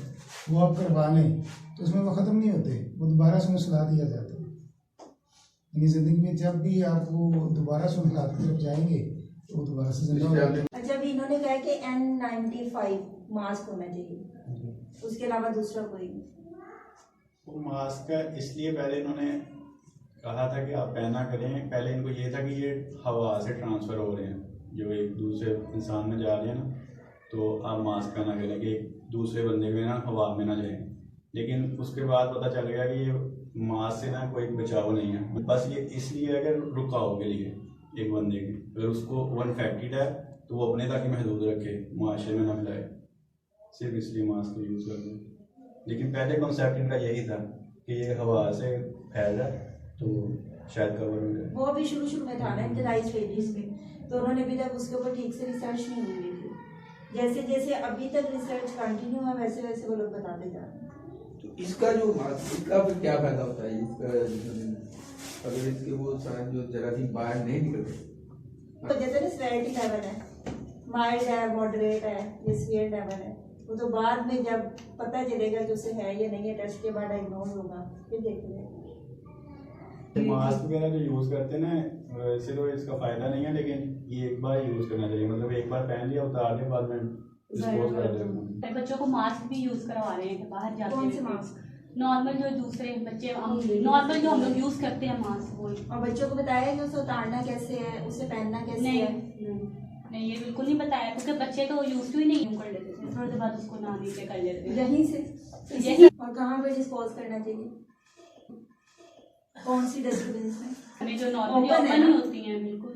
वो आप करवा लें तो उसमें वो ख़त्म नहीं होते, वो दोबारा से सलाह दिया जाता है। यानी ज़िंदगी में जब भी आप वो दोबारा से हालात की तरफ जाएंगे तो वो दोबारा से जिंदा हो जाएंगे। अच्छा, अभी इन्होंने कहा कि N95 मास्क होना चाहिए, उसके अलावा दूसरा कोई नहीं। वो मास्क का इसलिए पहले इन्होंने कहा था कि आप पहना करें, पहले इनको ये था कि ये हवा से ट्रांसफ़र हो रहे हैं, जो एक दूसरे इंसान में जा रहे हैं ना, तो आप मास्क पहना करें कि एक दूसरे बंदे में ना हवा में ना जाए। लेकिन उसके बाद पता चल गया कि ये मास्क से ना कोई बचाव नहीं है, बस ये इसलिए है कि रुकाव के लिए एक बंदे के, अगर उसको वो इन्फेक्टेड है तो वो अपने तक ही महदूद रखे, मुआशरे में ना फैलाए, सिर्फ इसलिए मास्क को यूज़ करते हैं। लेकिन पहले कॉन्सेप्ट इनका यही था कि ये हवा से फैल जाए तो शायद कवर हो जाए। वो भी शुरू में था ना इब्तदाई स्टेजेस में, तो उन्होंने अभी तक उसके ऊपर ठीक से रिसर्च नहीं हुई थी। जैसे जैसे अभी तक रिसर्च कंटिन्यू है वैसे वैसे वो लोग बताते जा रहे हैं। तो इसका जो इसका फिर क्या फायदा होता है? इसका अगर इसके वो सारे जो जरासीम बाहर नहीं निकलते, तो जैसे ना सेवेरिटी लेवल है, माइल्ड है, मॉडरेट है, ये सीवियर लेवल है, वो तो बाद में जब पता चलेगा कि उसे है या नहीं है, टेस्ट के बाद डायग्नोज होगा, फिर देखेंगे। मास्क वगैरह जो यूज़ करते हैं ना, सिर्फ इसका फ़ायदा नहीं है, लेकिन ये एक बार यूज़ करना चाहिए, मतलब एक बार पहन लिया उतार लिया बाद में डिस्पोज कर देना। बच्चों को मास्क भी यूज करवा रहे हैं कि बाहर जाते कौन से हुए। मास्क? नॉर्मल जो दूसरे बच्चे हम नॉर्मल जो हम लोग यूज़ करते हैं मास्क वो और बच्चों को बताया कि उसे उतारना कैसे है, उसे पहनना कैसे नहीं है? नहीं ये बिल्कुल नहीं बताया क्योंकि बच्चे तो यूज टू ही नहीं कर लेते थे, थोड़ी देर बाद उसको ना नीचे कर लेते हैं। यहीं से यही और कहाँ पे डिस्पोज करना चाहिए? कौन सी डस्टबिन में? हमें जो नॉर्मली Open है ओपन ना? ही होती हैं बिल्कुल।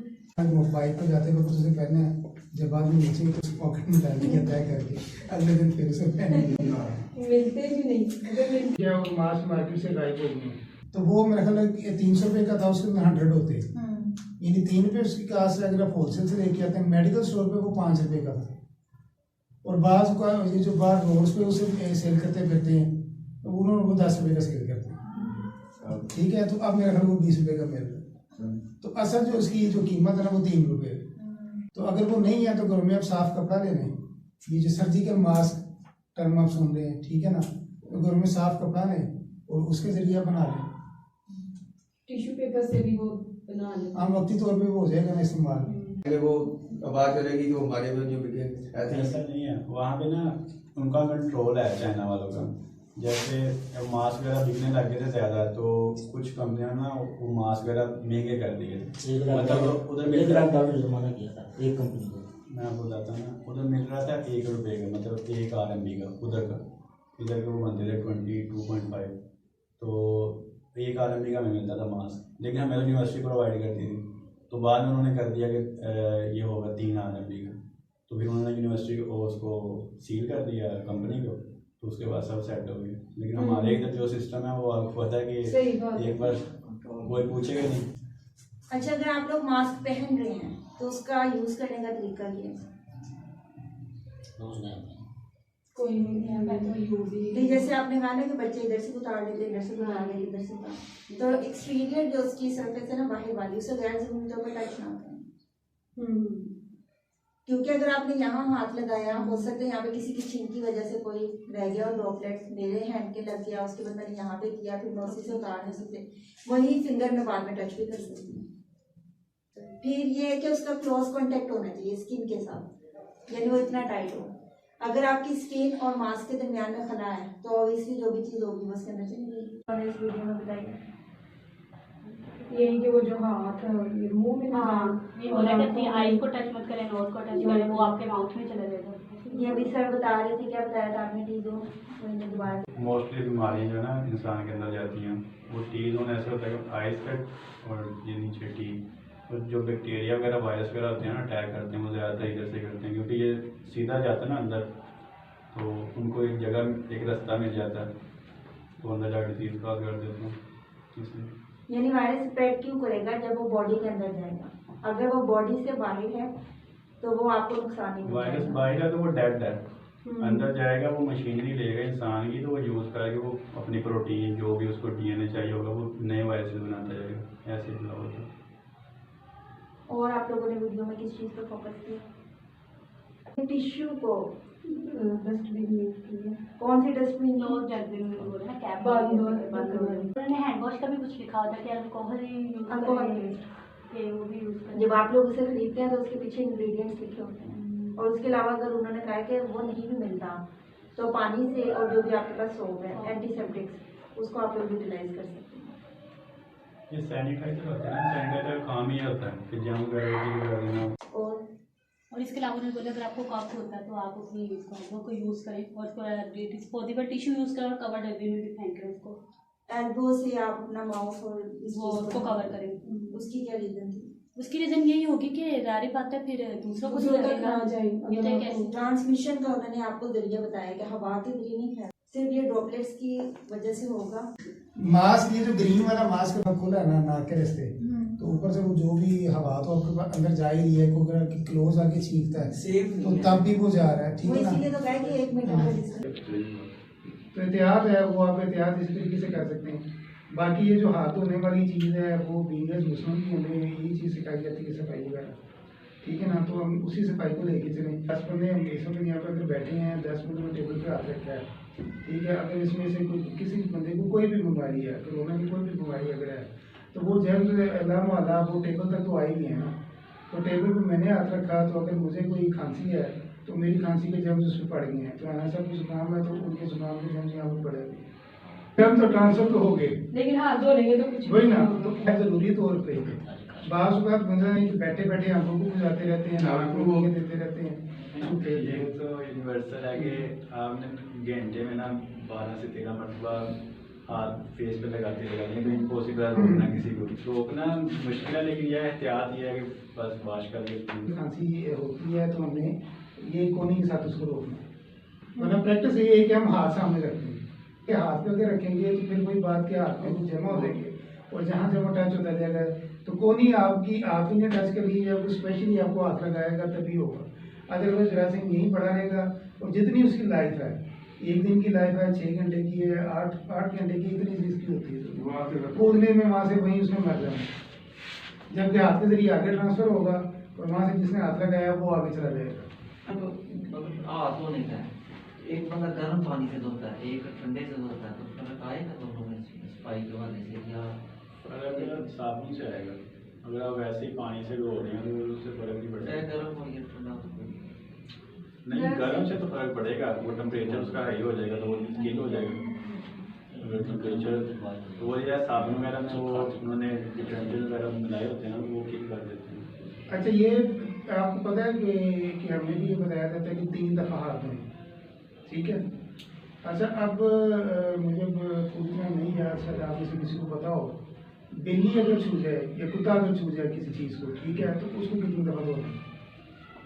बाइक पर जाते वक्त उसे पहनना है, जब बाद में नीचे तो उसे पॉकेट में डालने का तय करके अगले दिन फिर उसे पहनेंगे। मिलते भी नहीं अगर मिल क्या वो मास्क मार्केट से गायब हो गए, तो वो मेरे ख्याल है 300 रुपये का था, उसके अंदर 100 होते हैं, यानी 3 रुपये उसकी कास्ट है। अगर आप होलसेल से लेके आते हैं मेडिकल स्टोर पे वो 5 रुपये का था। और बाज़ का ये जो बाहर रोड्स पे उसे सेल करते फिरते हैं तो उन्होंने वो 10 रुपये का सेल करते हैं, ठीक है। तो अब मेरा ख्याल वो 20 रुपये का मिल रहा है। तो असल जो उसकी जो कीमत है ना वो 3 रुपये है। तो अगर वो नहीं है तो घरों में आप साफ कपड़ा ले लें, ये जो सर्जिकल मास्क टर्म आप सुन रहे हैं, ठीक है ना, तो घरों में साफ कपड़ा लें और उसके जरिए आप बना लें। टिश्यू पेपर से भी वो बना लेते आम वक्ती तौर पे वो हो जाएगा ना इस्तेमाल। अगर वो आवाज करेगी तो हमारे में जो बिके ऐसा नहीं है, वहाँ पे ना उनका कंट्रोल है चाइना वालों का। जैसे मास्क वगैरह बिकने लगे थे ज़्यादा तो कुछ कंपनियां ना वो मास्क वगैरह महंगे कर दिए, मतलब उधर $1 लाख जुर्माना किया था एक कंपनी को। मैं आपको बताता हूँ ना, उधर मिल रहा था 1 रुपये का, मतलब 1 RMB का उधर का। इधर के वो बनते थे 22.5, तो 1 RMB का में मिलता था मास्क, लेकिन हमें तो यूनिवर्सिटी प्रोवाइड करती थी। तो बाद में उन्होंने कर दिया कि ये होगा 3 RMB का, तो फिर उन्होंने यूनिवर्सिटी को उसको सील कर दिया कंपनी को, तो उसके बाद सब सेट हो गया। लेकिन हमारे इधर जो सिस्टम है वो आपको पता है सही कि बात है। एक बार कोई पूछेगा नहीं। अच्छा, अगर आप लोग मास्क पहन रहे हैं तो उसका यूज करने का तरीका क्या है? कोई नहीं है, मैं तो यूज ही नहीं, जैसे आपने कहा ना कि बच्चे इधर से उतार लेते, इधर से उतार लेते, इधर से उतार, तो एक्सटीरियर जो उसकी सरफेस है ना बाहर वाली, उसे गैर जरूरी तौर पर टच ना करें, क्योंकि अगर आपने यहाँ हाथ लगाया, हो सकता है यहाँ पे किसी की छींक की वजह से कोई रह गया और ड्रॉपलेट्स मेरे हैंड के लग गया, उसके बाद मैंने यहाँ पे किया, फिर मैं उसी से उतार नहीं सकते, वही फिंगर में बाद में टच भी कर सकती हूँ। फिर ये है कि उसका क्लोज कॉन्टेक्ट होना चाहिए स्किन के साथ, यानी वो इतना टाइट हो। अगर आपकी स्किन और मास्क के दरमियान में खला है तो ऑब्वियसली जो भी चीज़ होगी वो उसके अंदर चली जाएगी। इस वीडियो में बताइए यही कि वो जो हाथ ये मुंह में ना हाँ, ये बोला कहती है आईज को टच मत करें, नोज को टच करें, वो आपके माउथ में चला जाएगा। ये अभी सर बता रहे थे, क्या बताया था आपने? टीजो मैंने दोबारा मोस्टली बीमारियाँ जो है ना इंसान के अंदर जाती हैं, वो टी जोन ऐसे होता है कि आइज कट और ये नीचे टी, तो जो बैक्टीरिया वगैरह वायरस वगैरह होते हैं ना अटैक करते हैं, वो ज़्यादातर इधर से करते हैं, क्योंकि ये सीधा जाता है ना अंदर, तो उनको एक जगह एक रास्ता मिल जाता है, तो अंदर जाकर डिजीज कॉज कर देते हैं। इसलिए यानी वायरस स्प्रेड क्यों करेगा जब वो बॉडी के अंदर जाएगा? अगर वो बॉडी से बाहर है तो वो आपको नुकसान नहीं वायरस पहुंचाएगा। बाहर है तो वो डेड है, अंदर जाएगा वो मशीनरी लेगा इंसान की, तो वो यूज़ करेगा, वो अपनी प्रोटीन जो भी उसको DNA चाहिए होगा वो नए वायरस बनाता जाएगा, ऐसे ही होता है। और आप लोगों ने वीडियो में किस चीज़ पर फोकस किया? टिश्यू को डस्टबिन यूज किया। कौन सी डस्टबिन? तो डस्टबिन में बोले ना कैप बंद बंद हो गई। उन्होंने हैंड वॉश का भी कुछ लिखा होता है कि अल्कोहल अल्कोहल ये वो भी यूज करें। जब आप लोग उसे खरीदते हैं तो उसके पीछे इंग्रेडिएंट्स लिखे होते हैं, और उसके अलावा अगर उन्होंने कहा कि वो नहीं भी मिलता तो पानी से और जो भी आपके पास सोप है एंटीसेप्टिक्स, उसको आप लोग यूटिलाइज कर सकते हैं। ये सैनिटाइजर होता है ना, सैनिटाइजर का काम ही होता है कि जर्म वगैरह देना। और इसके अलावा उन्होंने बोला अगर आपको कफ होता है तो आप अपनी हाथों को यूज़ करें और उसको डिस्पोजेबल टिश्यू यूज़ करें और कवर डस्टबिन में भी फेंक करें उसको, एल्बो से आप अपना माउथ और इस वो चीज़ उसको कवर करें। उसकी क्या रीजन थी? उसकी रीज़न यही होगी कि जारी बात है फिर दूसरों को दूसरों तक लगेगा। ना जाए। ये तो एक ऐसी ट्रांसमिशन का उन्होंने आपको जरिया बताया कि हवा के जरिए नहीं फैल, सिर्फ ये ड्रॉपलेट्स की वजह से होगा। मास्क ये जो ग्रीन वाला मास्क खुला है ना नाक के रास्ते, तो ऊपर से वो जो भी हवा तो आपके पास अंदर जा ही रही है, को अगर क्लोज आके छींकता है सेफ तो नहीं है। तब भी वो जा रहा है, ठीक वो है ना। इसीलिए तो कहा कि 1 मीटर का डिस्टेंस। तो एहतियात है वो आप एहतियात इस तरीके से कर सकते हैं। बाकी ये जो हाथ धोने वाली चीज़ है वो बींगस मुस्लिम की हमें यही चीज़ सिखाई जाती है, सफाई वगैरह, ठीक है ना। तो हम उसी सफाई को लेके चलें। 10 बंदे हम इस वक्त यहाँ पर अगर बैठे हैं, 10 बंदों ने टेबल पे हाथ रखा है, ठीक है। अगर इसमें से कोई किसी बंदे को कोई भी बीमारी है, कोरोना की कोई भी बीमारी अगर है, तो वो जब अल्लाह माला वो टेबल तक तो आ ही गए हैं ना। तो टेबल पे मैंने हाथ रखा, तो अगर मुझे कोई खांसी है तो मेरी खांसी के जर्म्स उसमें पड़ गए हैं, तो अना साहब को जुकाम है तो उनके जुकाम के जर्म्स यहाँ पर पड़े हुए हैं। हम तो ट्रांसफर तो हो गए, लेकिन हाथ धो लेंगे तो कुछ वही ना, तो क्या जरूरी तौर पे बाज़ औक़ात बंदा है कि बैठे बैठे आंखों को बुझाते रहते हैं, आंखों को देते रहते हैं। ये तो यूनिवर्सल है कि आपने घंटे में ना 12 से 13 मरतबा हाथ फेस पे लगाते हैं, तो इम्पॉसिबल है रोकना किसी को, रोकना मुश्किल है, लेकिन यह एहतियात ये है कि बस वाश कर देते खांसी ये होती है तो हमने ये कोनी के साथ उसको रोकना है। वरना प्रैक्टिस ये है कि हम हाथ सामने रखते हैं कि हाथ पे अगर रखेंगे तो फिर वही बात के हाथ में कुछ जमा हो जाएंगे, और जहाँ जब टच होता जाएगा तो कोनी आपकी आप ही ने टच कर ली या कोई स्पेशली आपको हाथ लगाएगा तभी होगा, अदरवाइज जरासीम यहीं पड़ा रहेगा। और जितनी उसकी लाइफ है, एक दिन की लाइफ है, 6 घंटे की है, 8 घंटे की, इतनी चीज़ की होती है, कूदने में वहाँ से वहीं उसने मर जाना, जबकि हाथ के जरिए आगे ट्रांसफर होगा और वहाँ से जिसने हाथ लगाया वो आगे चला जाएगा। हाथ धोने का है, एक बंदा गर्म पानी से धोता है, एक ठंडे से धोता है, तो फर्क आएगा दोनों में सफाई के वाले से या साबुन से आएगा। अगर आप वैसे ही पानी से धो रहे हैं तो उससे फर्क नहीं पड़ेगा। गर्म हो या ठंडा हो नहीं, गर्म से तो फर्क पड़ेगा, वो टेम्परेचर उसका हाई हो जाएगा तो वो किल हो जाएगा। अगर टेम्परेचर तो वो या साबुन वगैरह में वो उन्होंने डिटर्जेंट वगैरह मिलाए होते हैं ना, वो किल कर देते हैं। अच्छा, ये आपको पता है कि हमने भी ये बताया था कि 3 दफ़ा हाथ धोएं, ठीक है। अच्छा, अब मुझे पूरी तरह नहीं याद, शायद आप में से किसी को पता हो, बिल्ली अगर छू जाए या कुत्ता अगर छू जाए किसी चीज़ को, ठीक है, तो उसको कितनी दफ़ा धोना?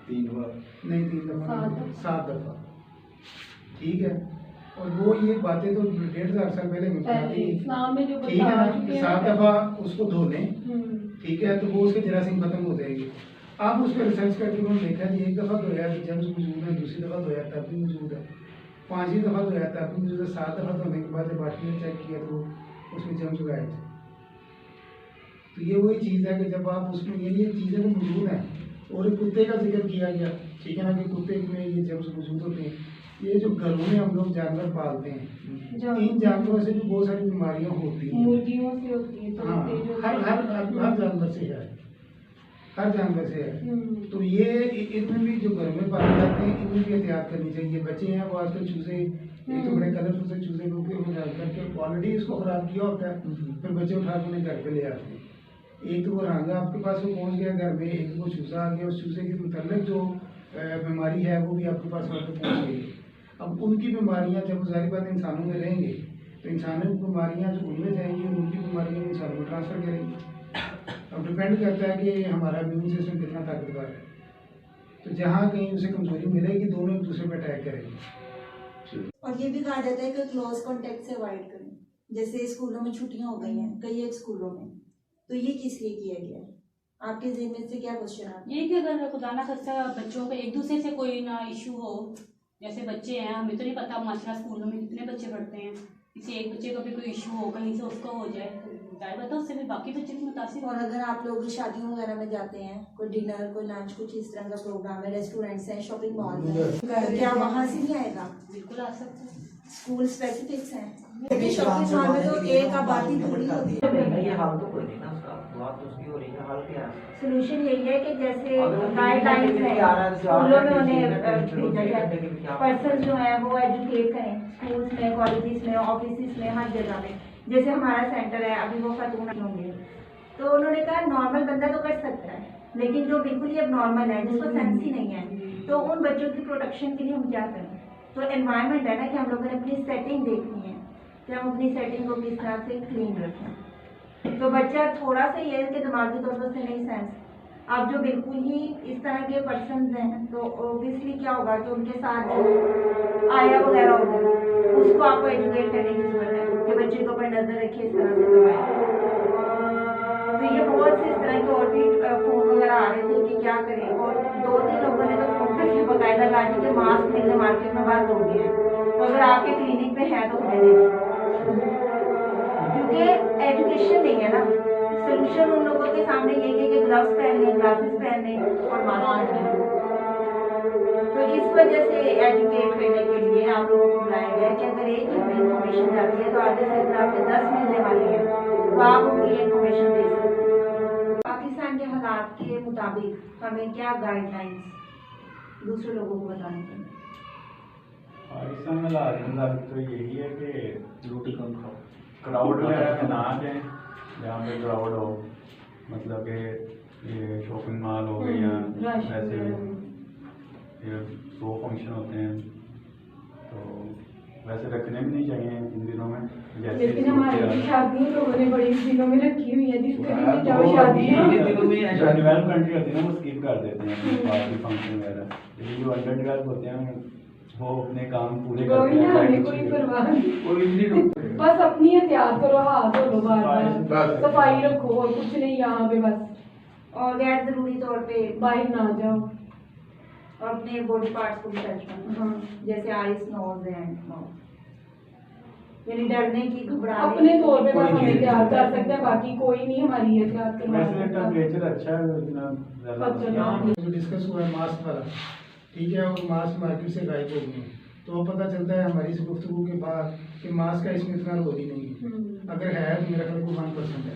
3 बार नहीं, 3 दफ़ा, 7 दफ़ा, ठीक है। और वो ये बातें तो 1500 साल पहले पहले इस्लाम में जो ठीक है बता ना, चुके हैं। 7 दफ़ा उसको धो लें, ठीक है, तो वो उसके जरासीम खत्म हो जाएंगे। आप उस पर रिसर्च करके उन्होंने देखा कि 1 दफ़ा धोया तो जर्म्स मौजूद है, दूसरी दफ़ा धोया तब भी मौजूद है, 5वीं दफ़ा धोया तब भी मौजूद है, 7 दफ़ा धोने के बाद जब बाटी ने चेक किया तो उसमें जर्म्स गायब थे। तो ये वही चीज़ है कि जब आप उसमें ये चीज़ें तो मौजूद हैं, और एक कुत्ते का जिक्र किया गया, ठीक है ना, कि कुत्ते में ये जर्म्स मौजूद होते हैं। ये जो घरों में हम लोग जानवर पालते हैं, इन जानवरों से भी बहुत सारी बीमारियां होती हैं, मुर्गियों से होती है, हाँ, हर जानवर से है, हर जानवर से है। तो ये इनमें भी जो घर में पाले जाते हैं इनमें भी एहतियात करनी चाहिए। बच्चे हैं वो आजकल चूजे, एक तो बड़े कलरफुल से चूजे करके ऑलरेडी इसको खराब किया होता है, फिर बच्चे उठा के उन्हें घर पे ले आते हैं। एक तो वो रंग आपके पास वो पहुंच गया घर में, एक वो चूजा आ गया, उस चूजे के मुतल्लिक जो बीमारी है वो भी आपके पास पहुंच गई। अब उनकी बीमारियां जब जाहिर बात इंसानों में रहेंगे तो इंसानों की बीमारियां जो उनमें जाएंगी और उनकी बीमारियां इंसानों में ट्रांसफर करेंगी। अब डिपेंड करता है कि हमारा इम्यून सिस्टम कितना ताकतवर है, तो जहाँ कहीं उसे कमजोरी मिलेगी दोनों एक दूसरे पर अटैक करेंगे। और ये भी कहा जाता है कि क्लोज कॉन्टेक्ट से अवॉइड करें। जैसे स्कूलों में छुट्टियां हो गई हैं कई एक स्कूलों में, तो ये किस लिए किया गया है? आपके ज़हन में से क्या क्वेश्चन आता है? ये कि अगर खुदा ना खास्ता बच्चों को एक दूसरे से कोई ना इशू हो, जैसे बच्चे हैं, हमें तो नहीं पता माशाल्लाह स्कूलों में कितने बच्चे पढ़ते हैं, किसी एक बच्चे को भी कोई इशू हो कहीं से उसको हो जाए, जाए बता उससे भी बाकी बच्चे भी मुतासिर हो। और अगर आप लोग शादियों वगैरह में जाते हैं, कोई डिनर कोई लंच कुछ इस तरह का प्रोग्राम है, रेस्टोरेंट्स हैं, शॉपिंग मॉल है, तो क्या वहाँ से नहीं आएगा? बिल्कुल आ सकते हैं। स्कूल स्पेसिफिक्स हैं, लेकिन शॉपिंग मॉल में तो एक आबादी थोड़ी होती है। ये हल तो कोई नहीं ना, उसका बात उसकी हो रही है, हल क्या है? सोल्यूशन यही है कि जैसे अगर गाइडलाइंस आ है रहा है, स्कूलों में उन्हें तो भेजा जाए, क्या पर्सन जो है वो एजुकेट करें स्कूल्स में, कॉलेजेस में, ऑफिस में, हर जगह में। जैसे हमारा सेंटर है, अभी वो खातून होंगे, तो उन्होंने कहा नॉर्मल बंदा तो कर सकता है, लेकिन जो बिल्कुल ही अब नॉर्मल है जिसको सेंस ही नहीं है, तो उन बच्चों की प्रोटेक्शन के लिए हम क्या करें? तो एनवायरनमेंट है ना कि हम लोगों ने अपनी सेटिंग देखनी है कि हम अपनी सेटिंग को किस तरह से क्लीन रखें। तो बच्चा थोड़ा सा ये है कि दिमागी तौर पर से नहीं सेंस, अब जो बिल्कुल ही इस तरह के पर्सन हैं तो ओबियसली क्या होगा कि उनके साथ जो आया वगैरह होगा उसको आपको एजुकेट करने की जरूरत है कि बच्चे के ऊपर नजर रखिए, इस तरह से करवाएं। तो ये बहुत से इस तरह के और भी फोन वगैरह आ रहे थे कि क्या करें, और 2-3 लोगों ने तो फोन करके बाकायदा कहा कि मास्क मिलने मार्केट में बंद हो गए हैं, तो अगर आपके क्लिनिक में है तो मिले, क्योंकि एजुकेशन नहीं है ना। सोल्यूशन उन लोगों के सामने ये है कि ग्लव्स पहन लें, ग्लासेस पहन लें और मास्क पहन लें। तो इस वजह से एजुकेट करने के लिए आप लोगों को बुलाया गया कि अगर एक ही इन्फॉर्मेशन जाती है तो आगे से अगर आपके 10 मिलने वाली है तो आप उनको ये इन्फॉर्मेशन दे सकते हैं। पाकिस्तान के हालात के मुताबिक हमें क्या गाइडलाइंस दूसरे लोगों को बतानी चाहिए? पाकिस्तान में हालात के मुताबिक तो यही है कि रोटी कम खाओ। क्राउड वगैरह में ना आ जाए, जहाँ पे क्राउड हो, मतलब कि ये शॉपिंग मॉल हो गए या रश वैसे वगैरह। ये 100 फंक्शन होते हैं, तो वैसे रखने भी नहीं चाहिए इन दिनों में। जैसे लेकिन हमारी भी शादियां लोगों ने बड़ी दिनों में रखी हुई है, जिस गली में जाओ वो शादी है। इन दिनों में जो डेवलप कंट्री होती है ना, वो स्किप कर देते हैं पार्टी फंक्शन वगैरह, लेकिन जो अंडर डेवलप होते हैं वो अपने काम पूरे करते कोई हैं। ना, हमें कुछ कोई भी। परवाह नहीं। कोई नहीं रुकते। बस अपनी एहतियात करो, हाथ धो लो बार बस। बार, सफाई रखो और कुछ नहीं यहाँ पे बस। और गैर जरूरी तौर पे बाहर ना जाओ। और अपने बॉडी पार्ट्स को भी टच करना, हाँ। जैसे आईज, नोज एंड माउथ, यानी डरने की, घबराने अपने की। तौर पे कोई बस हम नहीं। एहतियात कर सकते हैं, बाकी कोई नहीं हमारी एहतियात वैसे करवा टेम्परेचर अच्छा है, इतना ज़्यादा खतरनाक। जो डिस्कस हुआ है मास्क वाला, ठीक है, और मास्क मार्केट से गायब हो गए हैं, तो पता चलता है हमारी इस गुफ्तगू के बाद कि मास्क का इसमें इतना रोल ही नहीं है। अगर है तो मेरा ख्याल 1% है।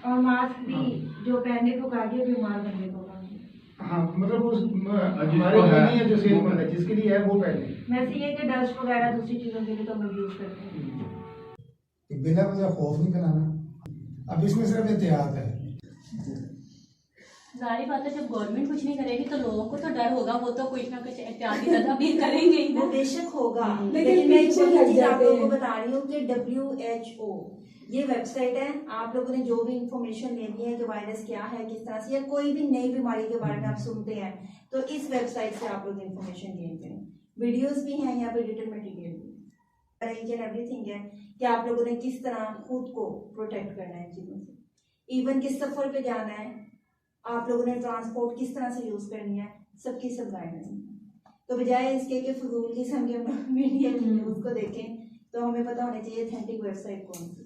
और मास्क भी जो पहनने को कहा गया बीमार बनने को कहा गया। हाँ, मतलब उस हमारे लिए नहीं है, जो सेहतमंद है जिसके लिए है वो पहने। वैसे ये कि डस्ट वगैरह दूसरी चीज़ों के लिए तो हम लोग यूज़ करते हैं। कि बिना वजह खौफ नहीं फैलाना, अब इसमें सिर्फ एहतियात है। जाहिर बात है जब गवर्नमेंट कुछ नहीं करेगी तो लोगों को तो डर होगा, वो तो कुछ ना कुछ एहतियाती तदबीर करेंगे ही वो ना। बेशक होगा, लेकिन लेकिन मैं एक पीछे वही लग चीज आप जाते लोगों को हैं। बता रही हूँ कि WHO ये वेबसाइट है। आप लोगों ने जो भी इंफॉर्मेशन लेनी है कि वायरस क्या है, किस तरह से, या कोई भी नई बीमारी के बारे में आप सुनते हैं, तो इस वेबसाइट से आप लोग इंफॉर्मेशन गेन करें। वीडियोस भी हैं यहाँ पे, रिटन मटेरियल भी, ईच एंड एवरीथिंग है कि आप लोगों ने किस तरह खुद को प्रोटेक्ट करना है चीज़ों से। इवन किस सफर पे जाना है, आप लोगों ने ट्रांसपोर्ट किस तरह से यूज करनी है, सबकी सब गाइडलाइन है। तो बजाय इसके कि फजूल किस्म के मीडिया की न्यूज को देखें, तो हमें पता होना चाहिए ऑथेंटिक वेबसाइट कौन सी।